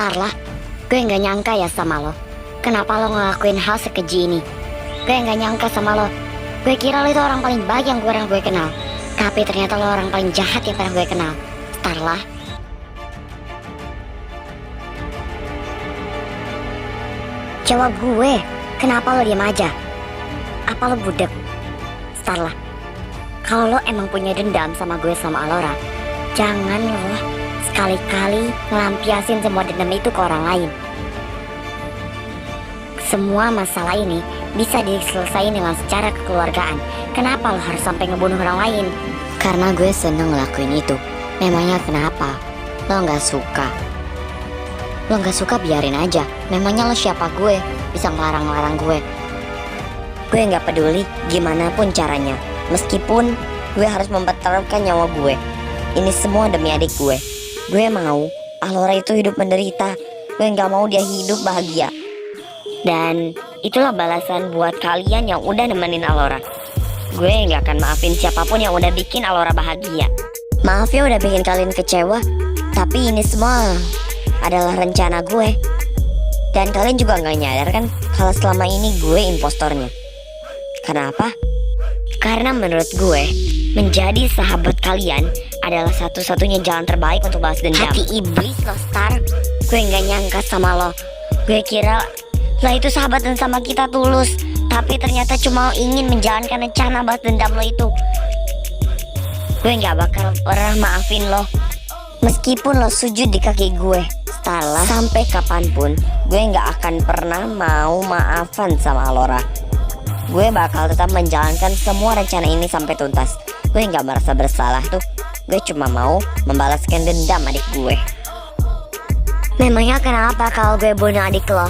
Starla, gue nggak nyangka ya sama lo. Kenapa lo ngelakuin hal sekeji ini? Gue nggak nyangka sama lo. Gue kira lo itu orang paling baik yang pernah gue kenal. Tapi ternyata lo orang paling jahat yang pernah gue kenal. Starla. Jawab gue, kenapa lo diam aja? Apa lo budek? Starla, kalau lo emang punya dendam sama gue sama Alora, jangan lo sekali-kali ngelampiasin semua dendam itu ke orang lain. Semua masalah ini bisa diselesaikan dengan secara kekeluargaan. Kenapa lo harus sampai ngebunuh orang lain? Karena gue seneng ngelakuin itu. Memangnya kenapa? Lo gak suka? Lo gak suka biarin aja. Memangnya lo siapa gue bisa ngelarang-larang gue? Gue gak peduli gimana pun caranya. Meskipun gue harus mempertaruhkan nyawa gue. Ini semua demi adik gue. Gue mau Alora itu hidup menderita. Gue gak mau dia hidup bahagia. Dan itulah balasan buat kalian yang udah nemenin Alora. Gue gak akan maafin siapapun yang udah bikin Alora bahagia. Maaf ya udah bikin kalian kecewa. Tapi ini semua adalah rencana gue. Dan kalian juga gak nyadar kan kalau selama ini gue impostornya. Kenapa? Karena menurut gue, menjadi sahabat kalian adalah satu-satunya jalan terbaik untuk balas dendam. Hati iblis lo, Star. Gue gak nyangka sama lo. Gue kira lo itu sahabat dan sama kita tulus. Tapi ternyata cuma ingin menjalankan rencana balas dendam lo itu. Gue gak bakal pernah maafin lo. Meskipun lo sujud di kaki gue, Starla, sampai kapanpun gue gak akan pernah mau maafan sama Alora. Gue bakal tetap menjalankan semua rencana ini sampai tuntas. Gue gak merasa bersalah tuh. Gue cuma mau membalaskan dendam adik gue. Memangnya kenapa kalau gue bunuh adik lo?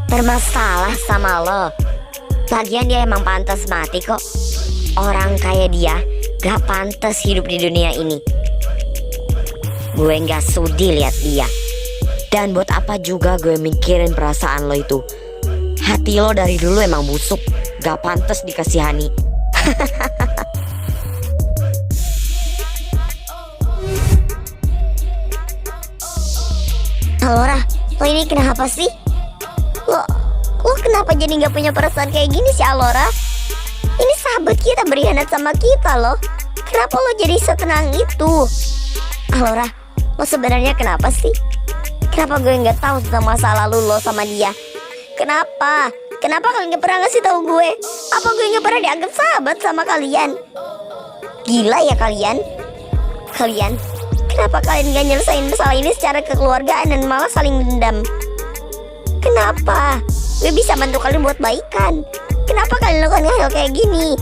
Bermasalah sama lo. Lagian dia emang pantas mati kok. Orang kayak dia gak pantas hidup di dunia ini. Gue gak sudi lihat dia. Dan buat apa juga gue mikirin perasaan lo itu? Hati lo dari dulu emang busuk. Gak pantas dikasihani. Alora, lo ini kenapa sih? Lo kenapa jadi gak punya perasaan kayak gini sih, Alora? Ini sahabat kita berkhianat sama kita loh. Kenapa lo jadi setenang itu? Alora, lo sebenarnya kenapa sih? Kenapa gue gak tahu tentang masa lalu lo sama dia? Kenapa? Kenapa kalian gak pernah ngasih tahu gue? Apa gue gak pernah dianggap sahabat sama kalian? Gila ya kalian? Kenapa kalian gak nyelesain masalah ini secara kekeluargaan dan malah saling dendam? Kenapa? Gue bisa bantu kalian buat baikan. Kenapa kalian lakukan hal kayak gini?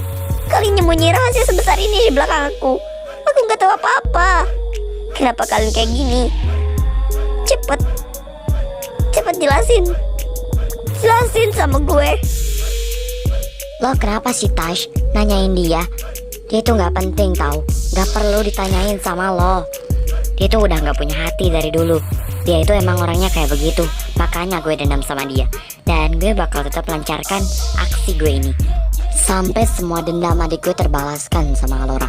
Kalian nyembunyi rahasia sebesar ini di belakang aku. Aku gak tahu apa-apa. Kenapa kalian kayak gini? Cepet jelasin sama gue. Lo kenapa sih, Tash? Nanyain dia. Dia itu gak penting tau. Gak perlu ditanyain sama lo. Dia itu udah gak punya hati dari dulu. Dia itu emang orangnya kayak begitu. Makanya gue dendam sama dia. Dan gue bakal tetap lancarkan aksi gue ini sampai semua dendam adik gue terbalaskan sama Alora.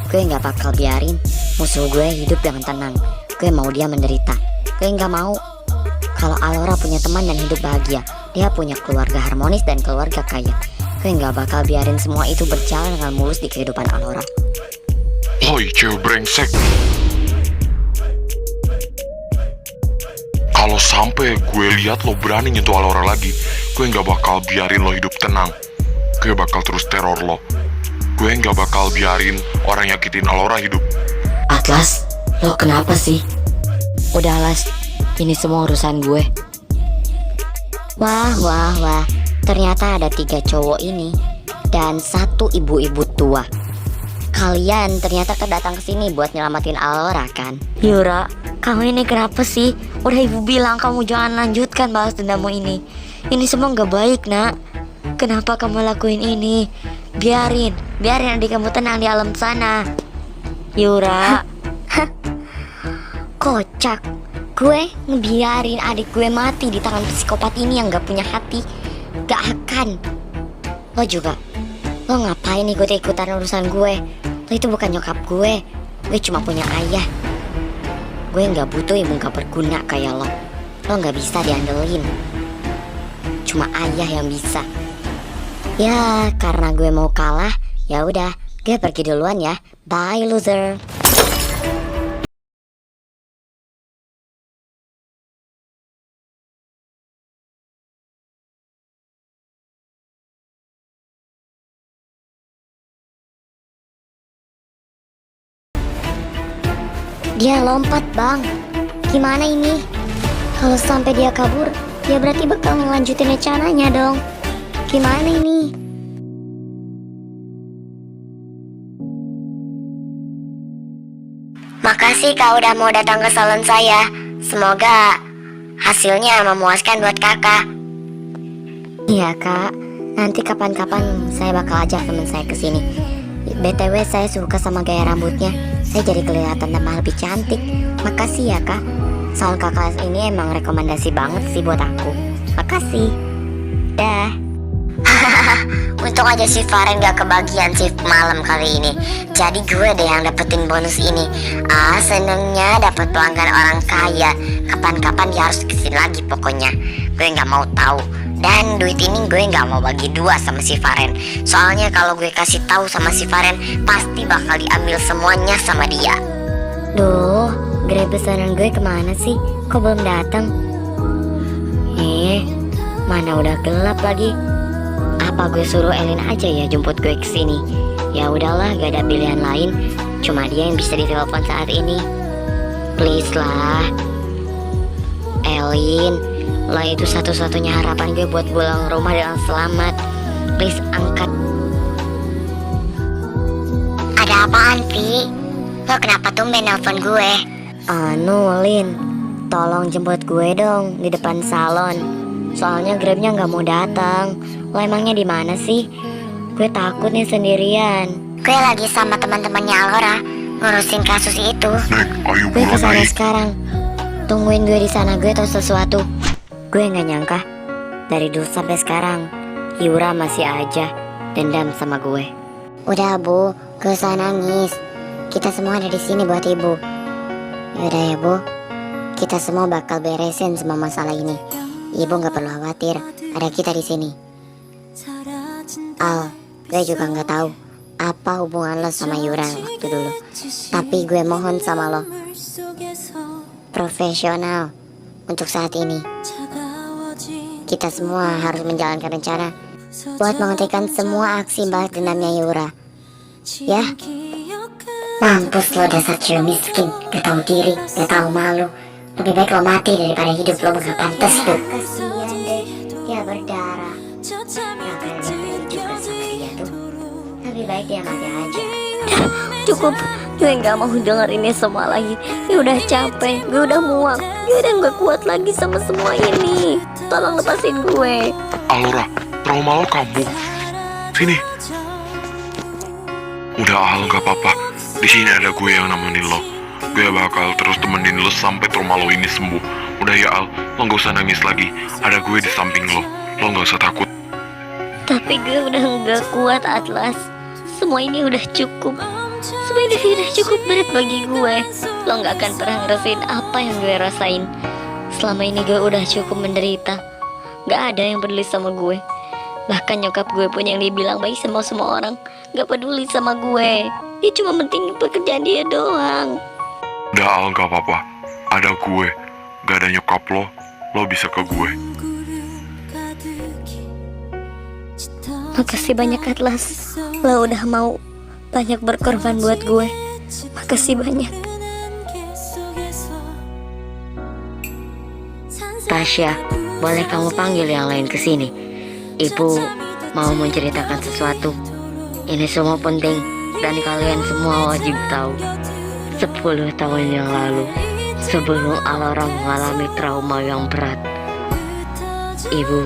Gue gak bakal biarin musuh gue hidup dengan tenang. Gue mau dia menderita. Gue gak mau kalau Alora punya teman dan hidup bahagia. Dia punya keluarga harmonis dan keluarga kaya. Gue gak bakal biarin semua itu berjalan dengan mulus di kehidupan Alora. Woi cewek brengsek. Kalau sampai gue lihat lo berani nyentuh Alora lagi, gue gak bakal biarin lo hidup tenang. Gue bakal terus teror lo. Gue gak bakal biarin orang nyakitin Alora hidup. Atlas, lo kenapa sih? Udah Las, ini semua urusan gue. Wah, ternyata ada 3 cowok ini dan 1 ibu-ibu tua. Kalian ternyata kedatang kesini buat nyelamatin Alora kan? Yura, kamu ini kenapa sih? Udah ibu bilang kamu jangan lanjutkan balas dendammu ini. Ini semua gak baik, nak. Kenapa kamu lakuin ini? Biarin adik kamu tenang di alam sana. Yura. Kocak. Gue ngebiarin adik gue mati di tangan psikopat ini yang gak punya hati. Gak akan. Lo juga. Lo ngapain ikut-ikutan urusan gue? Lo itu bukan nyokap gue. Gue cuma punya ayah. Gue gak butuh ibu gak berguna kayak lo. lo nggak bisa diandelin. Cuma ayah yang bisa. Ya, karena gue mau kalah, ya udah, gue pergi duluan ya. Bye, loser. Dia lompat, Bang. Gimana ini? Kalau sampai dia kabur, ya berarti bakal ngelanjutin rencananya dong. Gimana ini? Makasih kau udah mau datang ke salon saya. Semoga hasilnya memuaskan buat kakak. Iya kak, nanti kapan-kapan saya bakal ajak teman saya ke sini. BTW saya suka sama gaya rambutnya. Saya jadi kelihatan tambah lebih cantik. Makasih ya kak. Soal kakak ini emang rekomendasi banget sih buat aku. Makasih. Dah. Untung aja si Faren gak kebagian shift malam kali ini. Jadi gue deh yang dapetin bonus ini. Senengnya dapet pelanggan orang kaya. Kapan-kapan dia harus kesini lagi pokoknya. Gue gak mau tahu. Dan duit ini gue gak mau bagi dua sama si Faren. Soalnya kalau gue kasih tahu sama si Faren, pasti bakal diambil semuanya sama dia. Duh, Grab pesanan gue kemana sih? Kok belum datang? Mana udah gelap lagi. Apa gue suruh Elin aja ya jemput gue ke sini? Ya udahlah, gak ada pilihan lain. Cuma dia yang bisa ditelepon saat ini. Please lah, Elin, lo itu satu-satunya harapan gue buat pulang rumah dengan selamat. Please angkat. Ada apaan, Vi? Lo kenapa tumben nelfon gue? Lin, tolong jemput gue dong di depan salon. Soalnya Grabnya nggak mau datang. Lo emangnya di mana sih? Gue takut nih sendirian. Gue lagi sama teman-temannya Alora ngurusin kasus itu. Nek, ayo Gue buruan kesana naik. sekarang. Tungguin gue di sana, gue tahu sesuatu. Gue nggak nyangka dari dulu sampai sekarang Yura masih aja dendam sama gue. Udah bu, gak usah nangis. Kita semua ada di sini buat ibu. Yaudah ya bu, kita semua bakal beresin semua masalah ini. Ibu nggak perlu khawatir, ada kita di sini. Al, gue juga nggak tahu apa hubungan lo sama Yura waktu dulu. Tapi gue mohon sama lo, profesional untuk saat ini. Kita semua harus menjalankan rencana buat menghentikan semua aksi balas dendamnya Yura. Ya? Mampus lo dasar cewek miskin, gak tahu diri, gak tahu malu. Lebih baik lo mati daripada hidup, lo gak pantas tuh. Kasian deh, dia berdarah. Gak kalian juga sama dia tuh. Lebih baik dia mati aja. Cukup, gue gak mau denger ini semua lagi. Gue udah capek, gue udah muak. Gue udah gak kuat lagi sama semua ini. Tolong lepasin gue. Alora, trauma lo kambuh. Sini. Udah Al, gak apa-apa. Di sini ada gue yang nemenin lo. Gue bakal terus temenin lo sampai trauma lo ini sembuh. Udah ya Al, lo gak usah nangis lagi. Ada gue di samping lo. Lo gak usah takut. Tapi gue udah gak kuat, Atlas. Semua ini udah cukup. Semua ini udah cukup berat bagi gue. Lo gak akan pernah ngerasain apa yang gue rasain. Selama ini gue udah cukup menderita. Gak ada yang peduli sama gue. Bahkan nyokap gue pun yang dibilang baik sama semua orang gak peduli sama gue. Dia cuma penting pekerjaan dia doang. Udah Al, gak apa-apa. Ada gue. Gak ada nyokap lo. Lo bisa ke gue. Makasih banyak Atlas. Lo udah mau banyak berkorban buat gue. Makasih banyak. Tasya, boleh kamu panggil yang lain ke sini? Ibu mau menceritakan sesuatu. Ini semua penting dan kalian semua wajib tahu. 10 tahun yang lalu, sebelum Alora mengalami trauma yang berat, ibu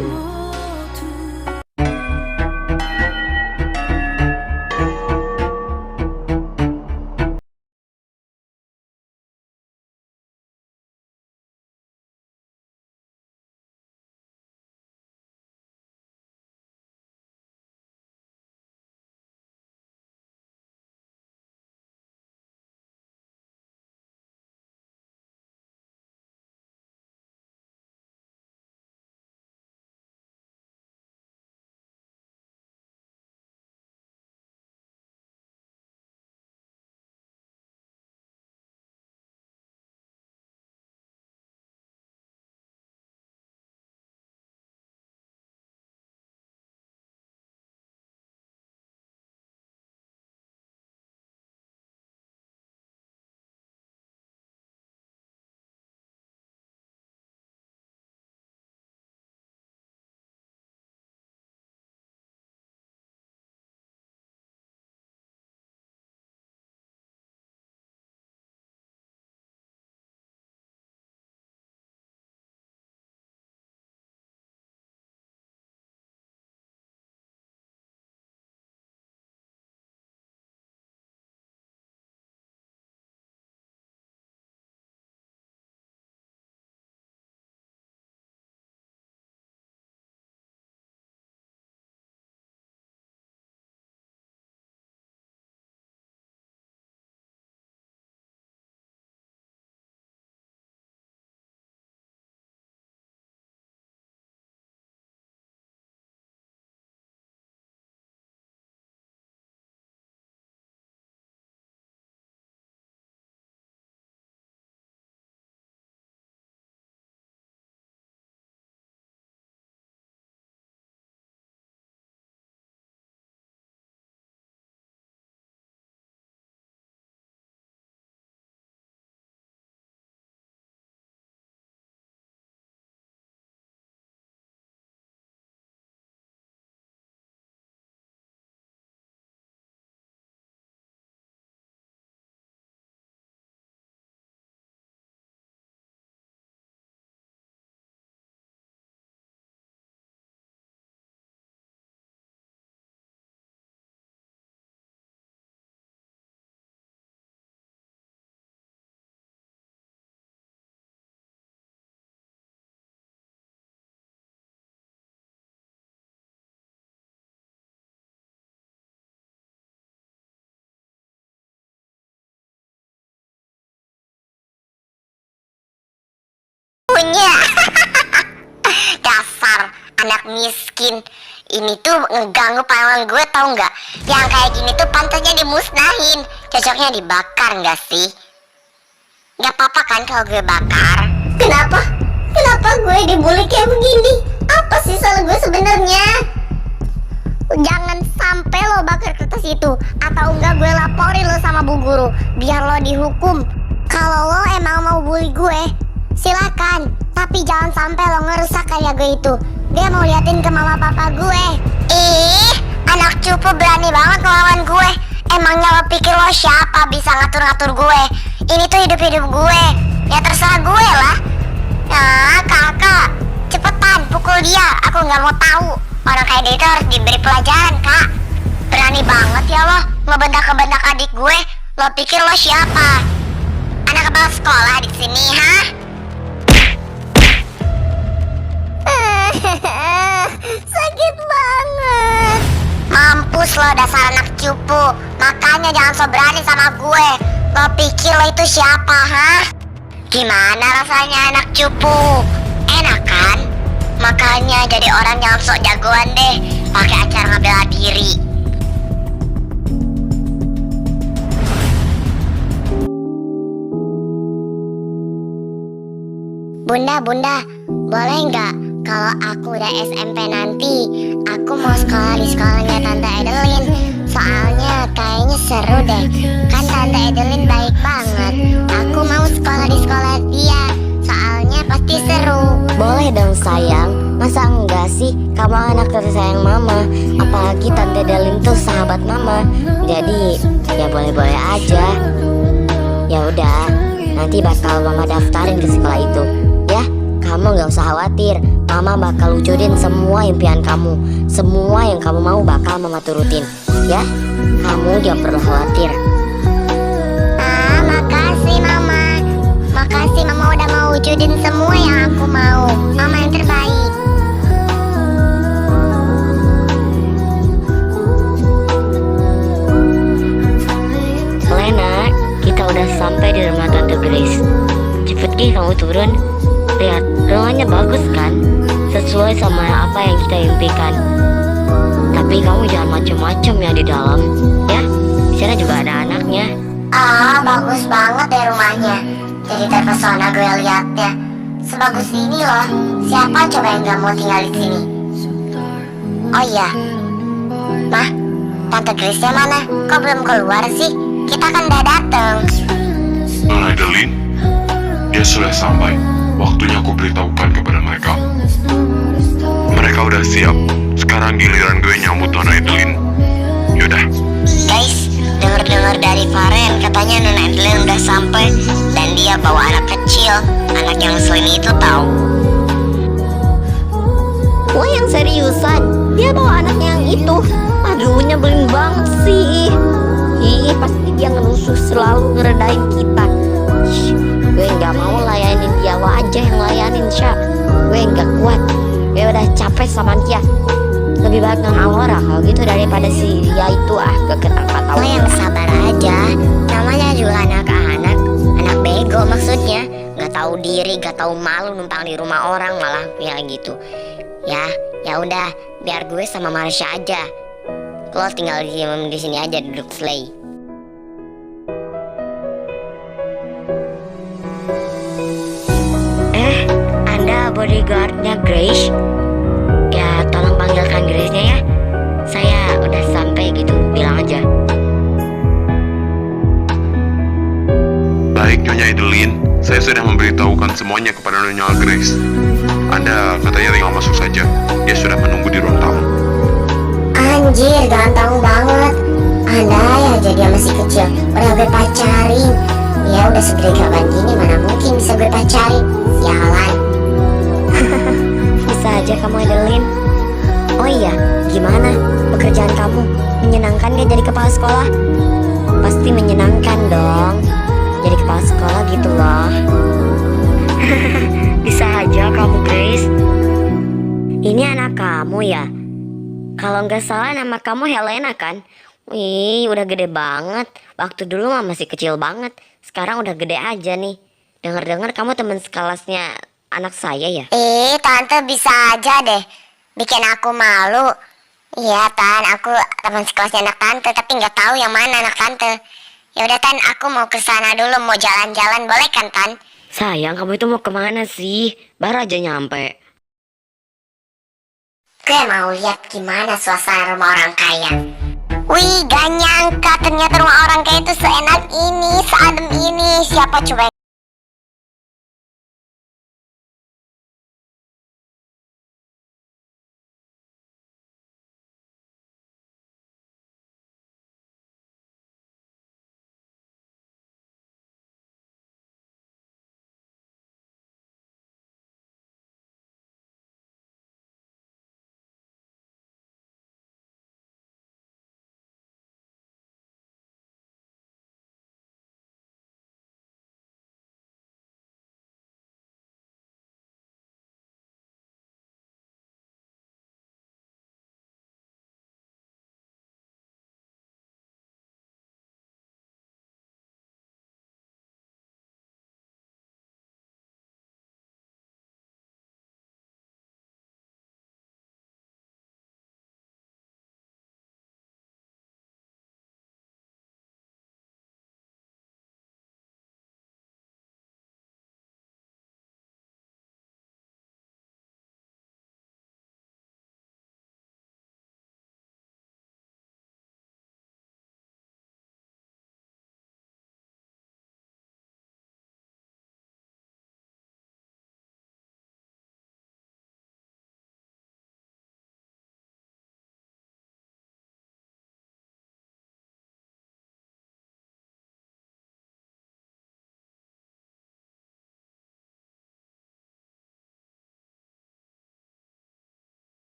anak miskin. Ini tuh ngeganggu pandangan gue, tau nggak? Yang kayak gini tuh pantasnya dimusnahin. Cocoknya dibakar nggak sih? Nggak apa-apa kan kalau gue bakar? Kenapa? Kenapa gue dibully kayak begini? Apa sih salah gue sebenarnya? Jangan sampai lo bakar kertas itu, atau enggak gue laporin lo sama bu guru biar lo dihukum. Kalau lo emang mau bully gue, silakan. Tapi jangan sampai lo ngerusak kayak gue itu. Dia mau liatin ke mama papa gue. Ih, anak cupu berani banget ngelawan gue. Emangnya lo pikir lo siapa bisa ngatur-ngatur gue? Ini tuh hidup-hidup gue. Ya terserah gue lah. Nah, kakak, cepetan pukul dia. Aku nggak mau tahu. Orang kayak dia itu harus diberi pelajaran, kak. Berani banget ya lo ngebentak-bentak adik gue. Lo pikir lo siapa? Anak kepala sekolah di sini, hah? Sakit banget. Mampus lo dasar anak cupu. Makanya jangan so berani sama gue. Lo pikir lo itu siapa, hah? Gimana rasanya anak cupu? Enak kan? Makanya jadi orang yang sok jagoan deh, pakai acara ngebela diri. Bunda, boleh nggak kalau aku udah SMP nanti, aku mau sekolah di sekolahnya Tante Edelin. Soalnya kayaknya seru deh, kan Tante Edelin baik banget. Aku mau sekolah di sekolah dia, soalnya pasti seru. Boleh dong sayang, masa enggak sih? Kamu anak tersayang mama, apalagi Tante Edelin tuh sahabat mama. Jadi ya boleh-boleh aja. Ya udah, nanti bakal mama daftarin ke sekolah itu. Ya, kamu gak usah khawatir. Mama bakal wujudin semua impian kamu. Semua yang kamu mau bakal mama turutin. Ya, kamu gak perlu khawatir. Makasih mama. Makasih mama udah mau wujudin semua yang aku mau. Mama yang terbaik. Lena, kita udah sampai di rumah Tante Grace. Cepet Ki, kamu turun. Lihat, rumahnya bagus kan? Sesuai sama apa yang kita impikan. Tapi kamu jangan macem-macem ya di dalam. Ya, di sana juga ada anaknya. Bagus banget deh rumahnya. Jadi terpesona gue liatnya. Sebagus ini loh. Siapa coba yang gak mau tinggal di sini? Oh iya, Mah, Tante Grace-nya mana? Kok belum keluar sih? Kita kan udah dateng. Edelin, dia sudah sampai. Waktunya aku beritahukan kepada mereka. Mereka udah siap. Sekarang giliran gue nyambut Nona Edelin. Yaudah. Guys, dengar-dengar dari Faren katanya Nona Edelin udah sampai dan dia bawa anak kecil, anak yang slim itu tahu. Wah, yang seriusan? Dia bawa anak yang itu? Aduh, nyebelin banget sih. Ih, pasti dia ngerusuh selalu ngeredain kita. Shh, gue nggak mau layanin dia, aja yang layanin Syah. Gue nggak kuat. Gue udah capek sama dia. Lebih baik non Aurora kalau gitu daripada si dia itu kegetar tahu. Lo yang sabar aja. Namanya juga anak-anak, anak bego maksudnya. Nggak tahu diri, nggak tahu malu numpang di rumah orang malah kayak gitu. Ya udah, biar gue sama Marsha aja. Lo tinggal di sini aja duduk slay. Anda bodyguardnya Grace? Ya tolong panggilkan Grace-nya ya. Saya udah sampai gitu, bilang aja. Baik Nyonya Edelin, saya sudah memberitahukan semuanya kepada Nyonya Grace. Anda katanya tinggal masuk saja. Dia sudah menunggu di ruang tamu. Anjir, ganteng banget. Andai aja dia masih kecil, udah gue pacarin. Ya udah segede gaban gini, mana mungkin bisa gue pacarin. Sialan. Bisa aja kamu Edelin. Oh iya, gimana pekerjaan kamu? Menyenangkan gak jadi kepala sekolah? Pasti menyenangkan dong. Jadi kepala sekolah gitu loh. Bisa aja kamu Grace. Ini anak kamu ya? Kalau nggak salah nama kamu Helena kan? Wih, udah gede banget. Waktu dulu mah masih kecil banget. Sekarang udah gede aja nih. Dengar-dengar kamu teman sekelasnya anak saya ya? Tante bisa aja deh. bikin aku malu. Iya Tan, aku teman sekelasnya anak tante, tapi nggak tahu yang mana anak tante. Ya udah Tan, aku mau ke sana dulu, mau jalan-jalan, boleh kan Tan? Sayang, kamu itu mau kemana sih? Baru aja nyampe. Gue mau lihat gimana suasana rumah orang kaya. Wih, gak nyangka ternyata rumah orang kaya itu seenak ini, seadem ini. Siapa coba yang...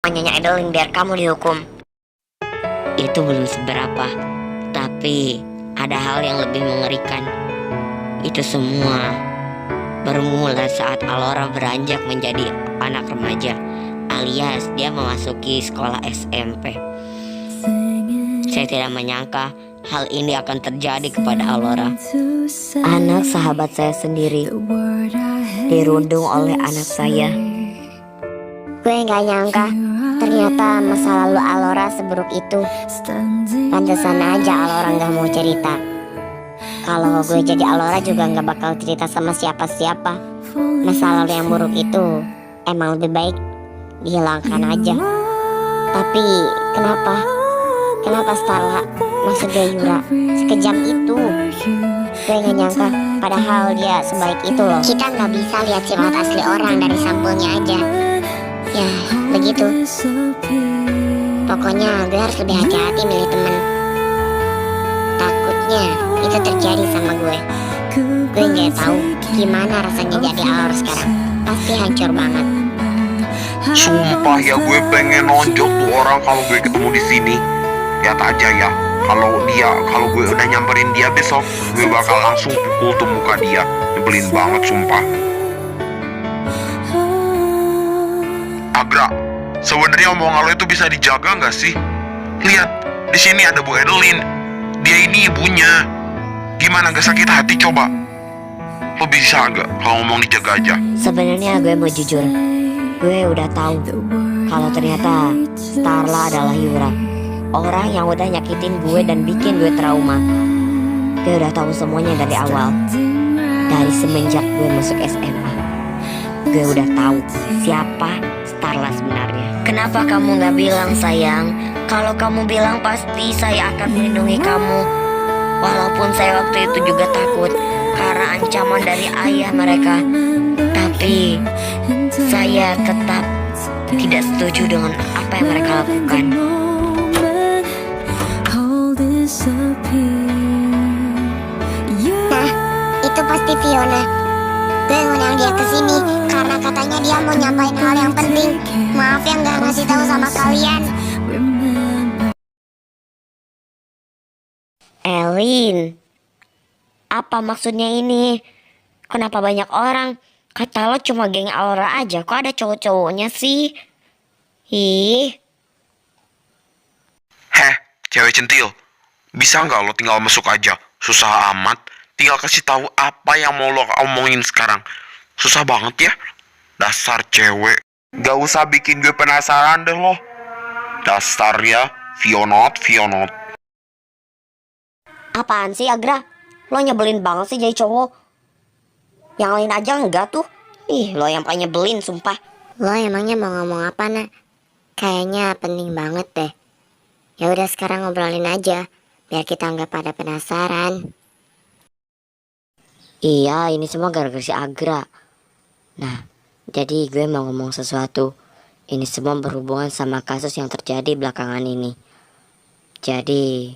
Nyonya Edelin biar kamu dihukum. Itu belum seberapa, tapi ada hal yang lebih mengerikan. Itu semua bermula saat Alora beranjak menjadi anak remaja, alias dia memasuki sekolah SMP. Saya tidak menyangka hal ini akan terjadi kepada Alora, anak sahabat saya sendiri, dirundung oleh anak saya. Gue gak nyangka ternyata masa lalu Alora seburuk itu. Pantesan aja Alora gak mau cerita. Kalau gue jadi Alora juga gak bakal cerita sama siapa-siapa. Masa lalu yang buruk itu emang lebih baik dihilangkan aja. Tapi kenapa Starla maksud gue Yura sekejam itu? Gue gak nyangka padahal dia sebaik itu loh. Kita gak bisa lihat sifat asli orang dari sampulnya aja. Ya begitu. Pokoknya gue harus lebih hati-hati milih temen. Takutnya itu terjadi sama gue. Gue nggak tahu gimana rasanya jadi Alor sekarang. Pasti hancur banget. Sumpah ya, gue pengen nonjok tuh orang kalau gue ketemu di sini. Lihat aja ya, kalau gue udah nyamperin dia besok, gue bakal langsung pukul tuh muka dia. Nyebelin banget sumpah. Agra, sebenarnya omongan lo itu bisa dijaga nggak sih? Lihat, di sini ada Bu Edelin. Dia ini ibunya. Gimana gak sakit hati coba? Lo bisa agak kalau ngomong dijaga aja? Sebenarnya gue mau jujur, gue udah tahu kalau ternyata Starla adalah Yura, orang yang udah nyakitin gue dan bikin gue trauma. Gue udah tahu semuanya dari awal. Dari semenjak gue masuk SMA, gue udah tahu siapa Starla sebenarnya. Kenapa kamu gak bilang, sayang? Kalau kamu bilang pasti saya akan melindungi kamu. Walaupun saya waktu itu juga takut karena ancaman dari ayah mereka, tapi saya tetap tidak setuju dengan apa yang mereka lakukan. Nah, itu pasti Fiona. Gue ngundang dia ke sini karena katanya dia mau nyampain hal yang penting. Maaf ya nggak ngasih tahu sama kalian. Elin, apa maksudnya ini? Kenapa banyak orang? Kata lo cuma geng Aurora aja, kok ada cowok-cowoknya sih? Ih, Heh, cewek centil. Bisa nggak lo tinggal masuk aja? Susah amat. Tinggal kasih tahu apa yang mau lo omongin sekarang. Susah banget ya. Dasar cewek. Gak usah bikin gue penasaran deh lo. Dasar ya, Fionot. apaan sih Agra? Lo nyebelin banget sih jadi cowok. Yang lain aja enggak tuh. Ih, lo yang paling nyebelin sumpah. Lo emangnya mau ngomong apa, Nak? Kayaknya penting banget deh. Ya udah sekarang ngobrolin aja, biar kita nggak pada penasaran. Iya, ini semua gara-gara si Agra. Nah, jadi gue mau ngomong sesuatu. Ini semua berhubungan sama kasus yang terjadi belakangan ini. Jadi,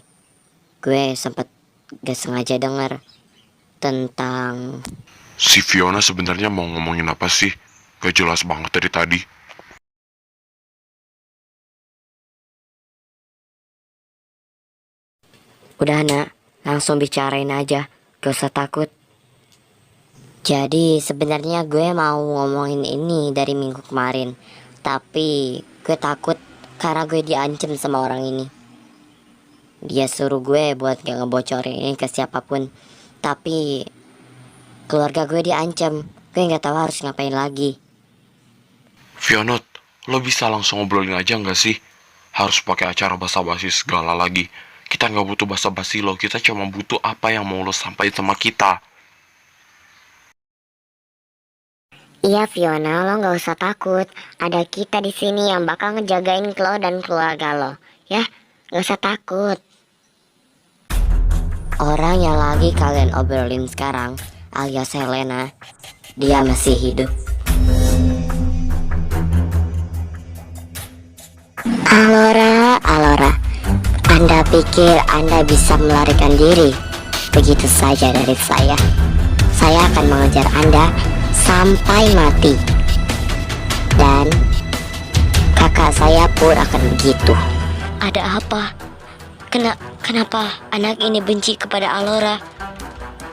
gue sempat gak sengaja dengar tentang... Si Fiona sebenarnya mau ngomongin apa sih? Gak jelas banget dari tadi. Udah nak, langsung bicarain aja. Gak usah takut. Jadi sebenarnya gue mau ngomongin ini dari minggu kemarin. Tapi gue takut karena gue diancam sama orang ini. Dia suruh gue buat gak ngebocorin ini ke siapapun. Tapi keluarga gue diancam. Gue gak tahu harus ngapain lagi. Fionot, lo bisa langsung ngobrolin aja nggak sih? Harus pakai acara basa-basi segala lagi. Kita nggak butuh basa-basi lo. Kita cuma butuh apa yang mau lo sampaikan sama kita. Iya Fiona, lo nggak usah takut. Ada kita di sini yang bakal ngejagain lo dan keluarga lo. Ya, nggak usah takut. Orang yang lagi kalian obrolin sekarang alias Helena, dia masih hidup. Alora, Anda pikir Anda bisa melarikan diri begitu saja dari saya? Saya akan mengejar Anda sampai mati. Dan kakak saya pun akan begitu. Ada apa? Kenapa anak ini benci kepada Alora?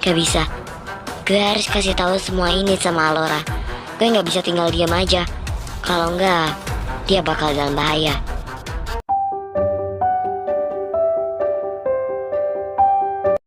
Gak bisa. Gue harus kasih tahu semua ini sama Alora. Gue gak bisa tinggal diam aja. Kalau enggak, dia bakal dalam bahaya.